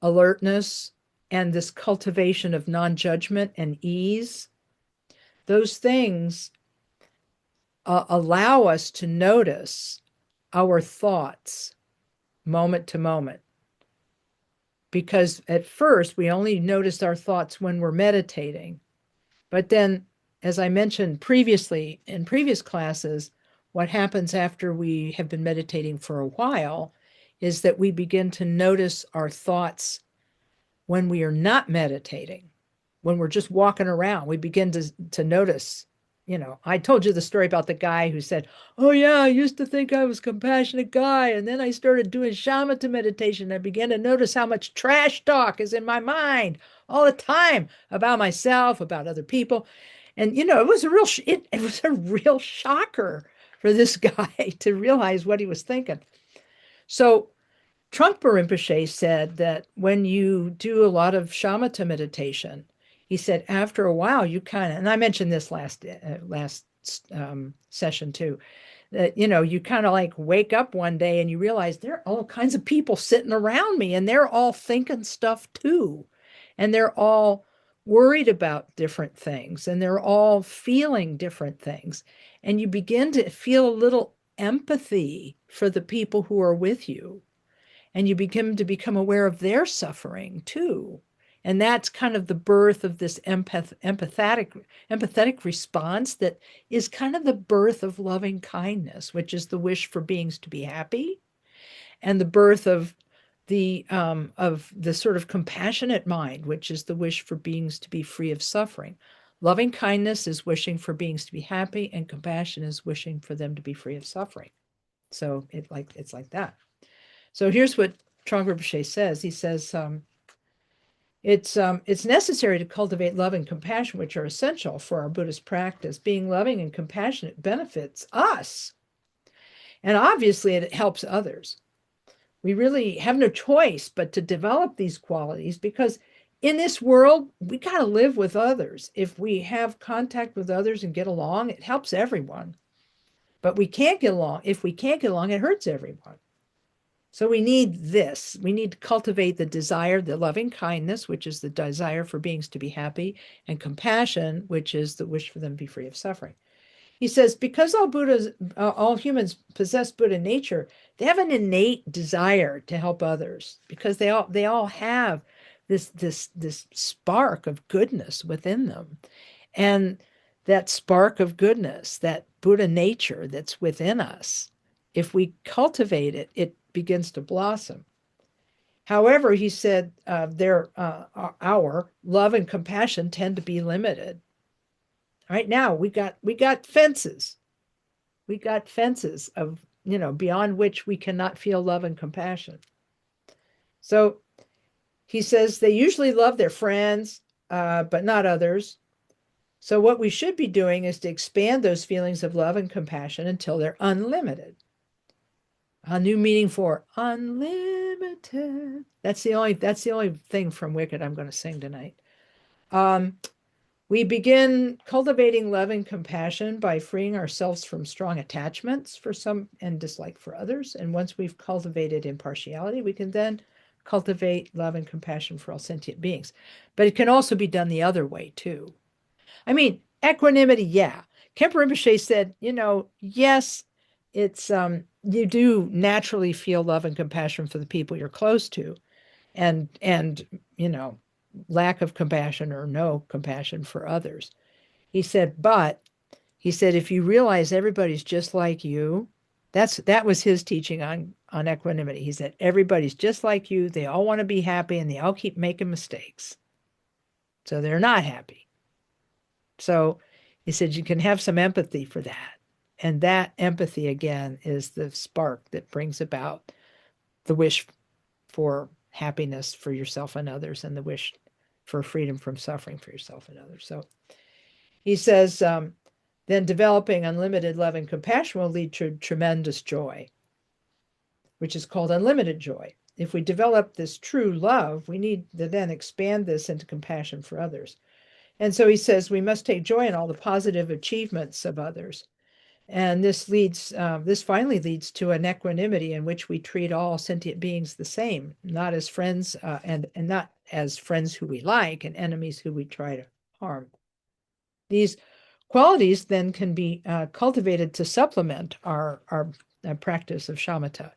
Speaker 1: alertness, and this cultivation of non-judgment and ease, those things allow us to notice our thoughts moment to moment. Because at first we only notice our thoughts when we're meditating. But then, as I mentioned previously in previous classes, what happens after we have been meditating for a while is that we begin to notice our thoughts when we are not meditating, when we're just walking around. We begin to notice. I told you the story about the guy who said, oh yeah, I used to think I was a compassionate guy, and then I started doing shamatha meditation. I began to notice how much trash talk is in my mind all the time about myself, about other people. And it was it was a real shocker for this guy to realize what he was thinking. So Thrangu Rinpoche said that when you do a lot of shamatha meditation, he said after a while you kind of, and I mentioned this last session too, that you kind of like wake up one day and you realize there are all kinds of people sitting around me and they're all thinking stuff too, and they're all worried about different things and they're all feeling different things, and you begin to feel a little empathy for the people who are with you. And you begin to become aware of their suffering too. And that's kind of the birth of this empathetic response that is kind of the birth of loving kindness, which is the wish for beings to be happy, and the birth of the sort of compassionate mind, which is the wish for beings to be free of suffering. Loving kindness is wishing for beings to be happy, and compassion is wishing for them to be free of suffering. So it's like that. So here's what Thrangu Rinpoche says. He says, it's necessary to cultivate love and compassion, which are essential for our Buddhist practice. Being loving and compassionate benefits us. And obviously it helps others. We really have no choice but to develop these qualities, because in this world, we got to live with others. If we have contact with others and get along, it helps everyone. But we can't get along. If we can't get along, it hurts everyone. So we need this. We need to cultivate the desire, the loving kindness, which is the desire for beings to be happy, and compassion, which is the wish for them to be free of suffering. He says, because all humans possess Buddha nature, they have an innate desire to help others, because they all have this spark of goodness within them. And that spark of goodness, that Buddha nature that's within us, if we cultivate it, it begins to blossom. However, he said our love and compassion tend to be limited. Right now, we got fences. We got fences of, beyond which we cannot feel love and compassion. So he says they usually love their friends, but not others. So what we should be doing is to expand those feelings of love and compassion until they're unlimited. A new meaning for unlimited. That's the only thing from Wicked I'm going to sing tonight. We begin cultivating love and compassion by freeing ourselves from strong attachments for some and dislike for others. And once we've cultivated impartiality, we can then cultivate love and compassion for all sentient beings. But it can also be done the other way too. I mean, equanimity, yeah. Khenpo Rinpoche said, yes, it's you do naturally feel love and compassion for the people you're close to, and lack of compassion or no compassion for others. He said, but He said, if you realize everybody's just like you, that was his teaching on equanimity. He said, everybody's just like you. They all want to be happy and they all keep making mistakes. So they're not happy. So he said, you can have some empathy for that. And that empathy, again, is the spark that brings about the wish for happiness for yourself and others, and the wish for freedom from suffering for yourself and others. So he says, then developing unlimited love and compassion will lead to tremendous joy, which is called unlimited joy. If we develop this true love, we need to then expand this into compassion for others. And so he says we must take joy in all the positive achievements of others. And this finally leads to an equanimity in which we treat all sentient beings the same, not as friends and not as friends who we like and enemies who we try to harm. These qualities then can be cultivated to supplement our practice of shamatha.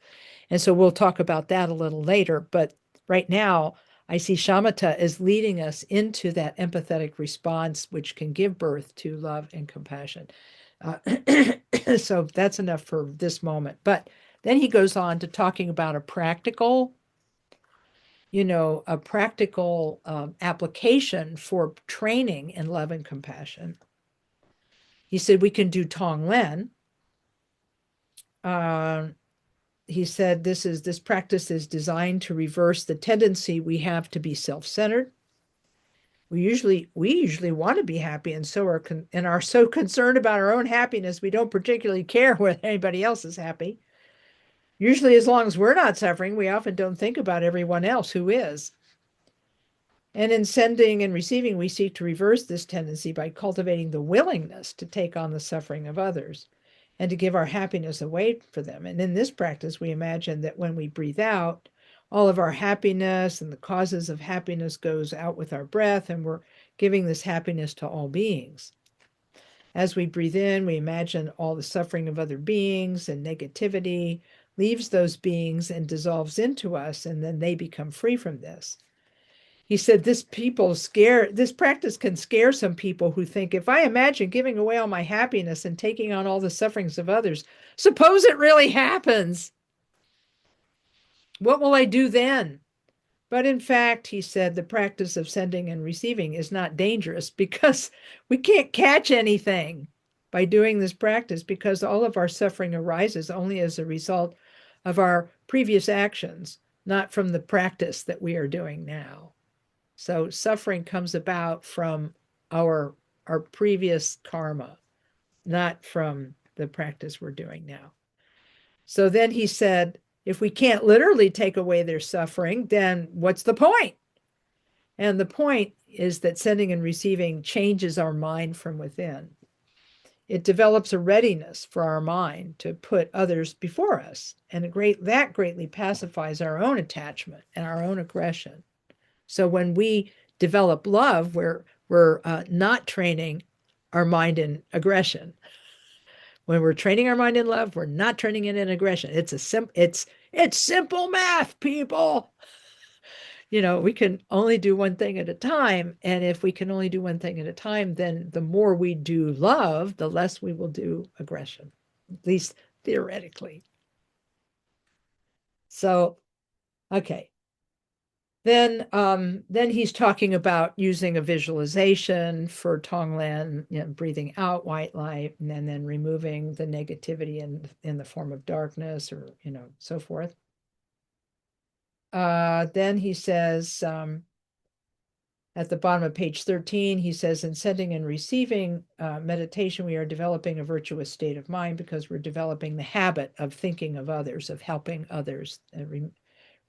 Speaker 1: And so we'll talk about that a little later. But right now, I see shamatha as leading us into that empathetic response, which can give birth to love and compassion. So that's enough for this moment. But then he goes on to talking about a practical application for training in love and compassion. He said we can do Tonglen. He said this practice is designed to reverse the tendency we have to be self-centered. We usually want to be happy, and are so concerned about our own happiness we don't particularly care whether anybody else is happy. Usually, as long as we're not suffering, we often don't think about everyone else who is. And in sending and receiving, we seek to reverse this tendency by cultivating the willingness to take on the suffering of others and to give our happiness away for them. And in this practice, we imagine that when we breathe out, all of our happiness and the causes of happiness goes out with our breath, and we're giving this happiness to all beings. As we breathe in, we imagine all the suffering of other beings, and negativity leaves those beings and dissolves into us, and then they become free from this. He said this practice can scare some people who think, if I imagine giving away all my happiness and taking on all the sufferings of others, suppose it really happens. What will I do then? But in fact, he said, the practice of sending and receiving is not dangerous because we can't catch anything by doing this practice, because all of our suffering arises only as a result of our previous actions, not from the practice that we are doing now. So suffering comes about from our previous karma, not from the practice we're doing now. So then he said, if we can't literally take away their suffering, then what's the point? And the point is that sending and receiving changes our mind from within. It develops a readiness for our mind to put others before us, and that greatly pacifies our own attachment and our own aggression. So when we develop love, we're not training our mind in aggression. When we're training our mind in love, we're not training it in aggression. It's simple math, people. We can only do one thing at a time. And if we can only do one thing at a time, then the more we do love, the less we will do aggression, at least theoretically. So, okay. Then he's talking about using a visualization for Tonglen, breathing out white light, and then removing the negativity in the form of darkness, or so forth. Then he says, at the bottom of page 13, he says, in sending and receiving meditation, we are developing a virtuous state of mind because we're developing the habit of thinking of others, of helping others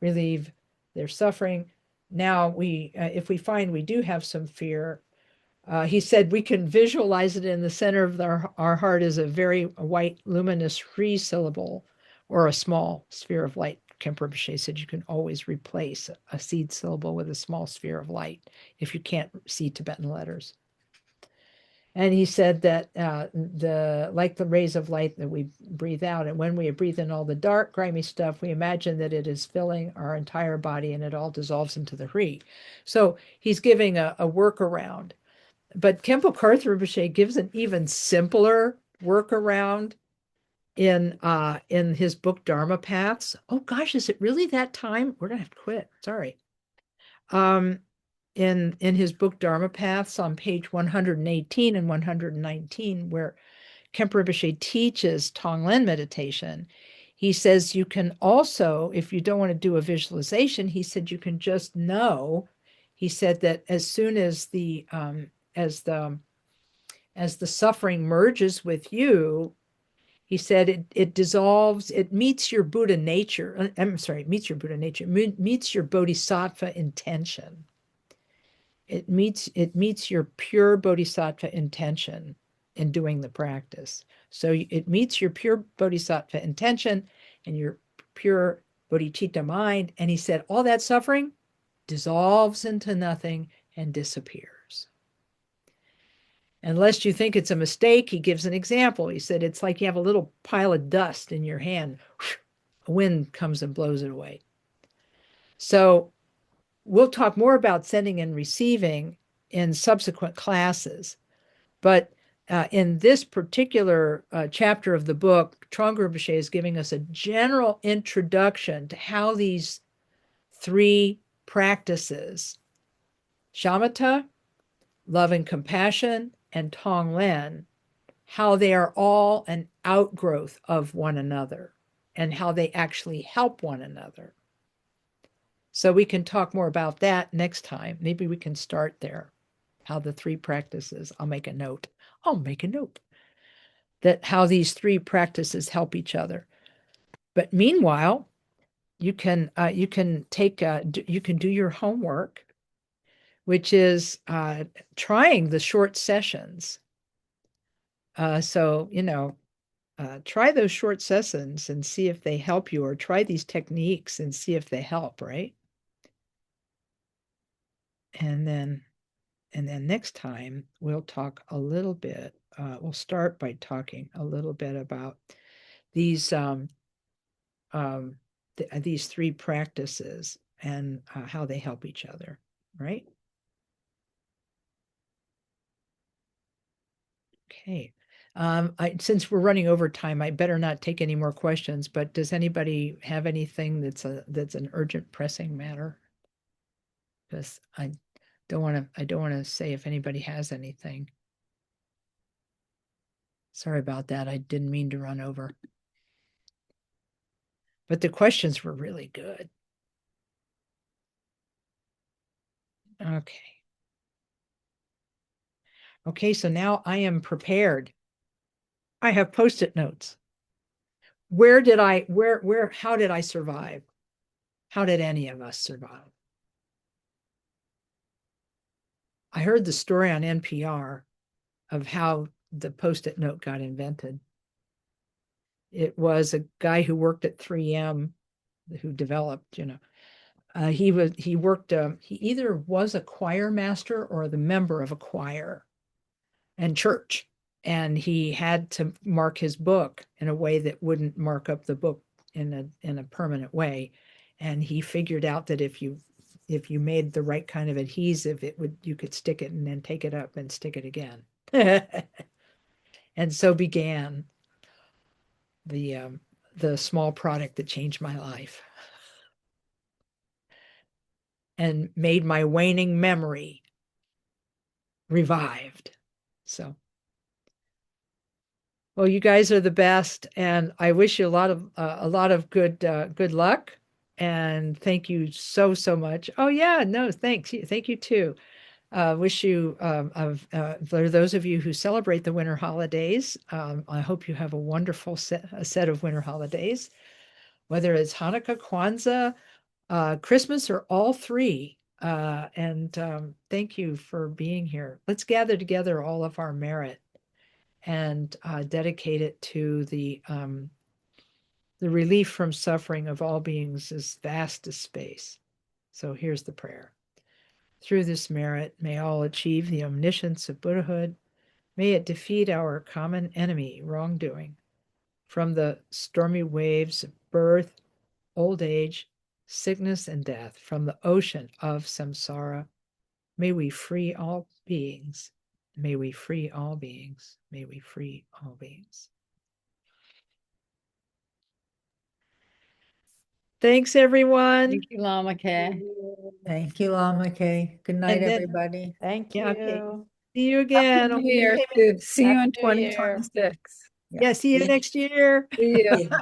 Speaker 1: relieve their suffering. Now, if we find we do have some fear, he said we can visualize it in the center of our heart as a very white, luminous free syllable or a small sphere of light. Khenpo Rinpoche said you can always replace a seed syllable with a small sphere of light if you can't see Tibetan letters. And he said that like the rays of light that we breathe out, and when we breathe in all the dark, grimy stuff, we imagine that it is filling our entire body and it all dissolves into the Hri. So he's giving a workaround. but Khenpo Karthar Rinpoche gives an even simpler workaround in his book Dharma Paths. Oh gosh, is it really that time? We're gonna have to quit. Sorry. In his book Dharma Paths on page 118 and 119, where Khenpo Rinpoche teaches Tonglen meditation, he says you can also, if you don't want to do a visualization, he said you can just know. He said that as soon as the suffering merges with you, he said it dissolves, it meets your Buddha nature. I'm sorry, it meets your Buddha nature, meets your bodhisattva intention. It meets your pure bodhisattva intention in doing the practice. So it meets your pure bodhisattva intention and your pure bodhicitta mind. And he said, all that suffering dissolves into nothing and disappears. Unless you think it's a mistake, he gives an example. He said, it's like you have a little pile of dust in your hand. A wind comes and blows it away. So we'll talk more about sending and receiving in subsequent classes. But in this particular chapter of the book, Thrangu Rinpoche is giving us a general introduction to how these three practices, shamatha, love and compassion, and tonglen, how they are all an outgrowth of one another and how they actually help one another. So we can talk more about that next time. Maybe we can start there. How the three practices, I'll make a note that how these three practices help each other. But meanwhile, you can do your homework, which is trying the short sessions. So try those short sessions and see if they help you, or try these techniques and see if they help, right? And then next time we'll talk a little bit. We'll start by talking a little bit about these these three practices and how they help each other, right? Okay. Since we're running over time, I better not take any more questions. But does anybody have anything that's an urgent, pressing matter? Because I don't want to say if anybody has anything. Sorry about that. I didn't mean to run over. But the questions were really good. Okay. Okay, so now I am prepared. I have Post-it notes. How did I survive? How did any of us survive? I heard the story on NPR of how the Post-it note got invented. It was a guy who worked at 3M who developed, he either was a choir master or the member of a choir and church. And he had to mark his book in a way that wouldn't mark up the book in a permanent way. And he figured out that if you made the right kind of adhesive, you could stick it and then take it up and stick it again. And so began the small product that changed my life and made my waning memory revived. So, well, you guys are the best, and I wish you a lot of good luck. And thank you so much. Oh yeah, no, thanks. Thank you too. Wish you for those of you who celebrate the winter holidays. I hope you have a wonderful set of winter holidays, whether it's Hanukkah, Kwanzaa, Christmas, or all three. And thank you for being here. Let's gather together all of our merit and dedicate it to the relief from suffering of all beings as vast as space. So here's the prayer. Through this merit, may all achieve the omniscience of Buddhahood. May it defeat our common enemy, wrongdoing. From the stormy waves of birth, old age, sickness, and death, from the ocean of samsara, may we free all beings May we free all beings. May we free all beings. Thanks, everyone.
Speaker 6: Thank you, Lama Kathy.
Speaker 4: Thank you, Lama Kay. Good night,
Speaker 1: And then-
Speaker 4: everybody.
Speaker 3: Thank
Speaker 1: Yeah, okay.
Speaker 3: you.
Speaker 1: See you again.
Speaker 6: Happy New Year. See you in
Speaker 3: Happy New Year.
Speaker 6: 2026.
Speaker 1: Yeah, see you next year.
Speaker 6: See you.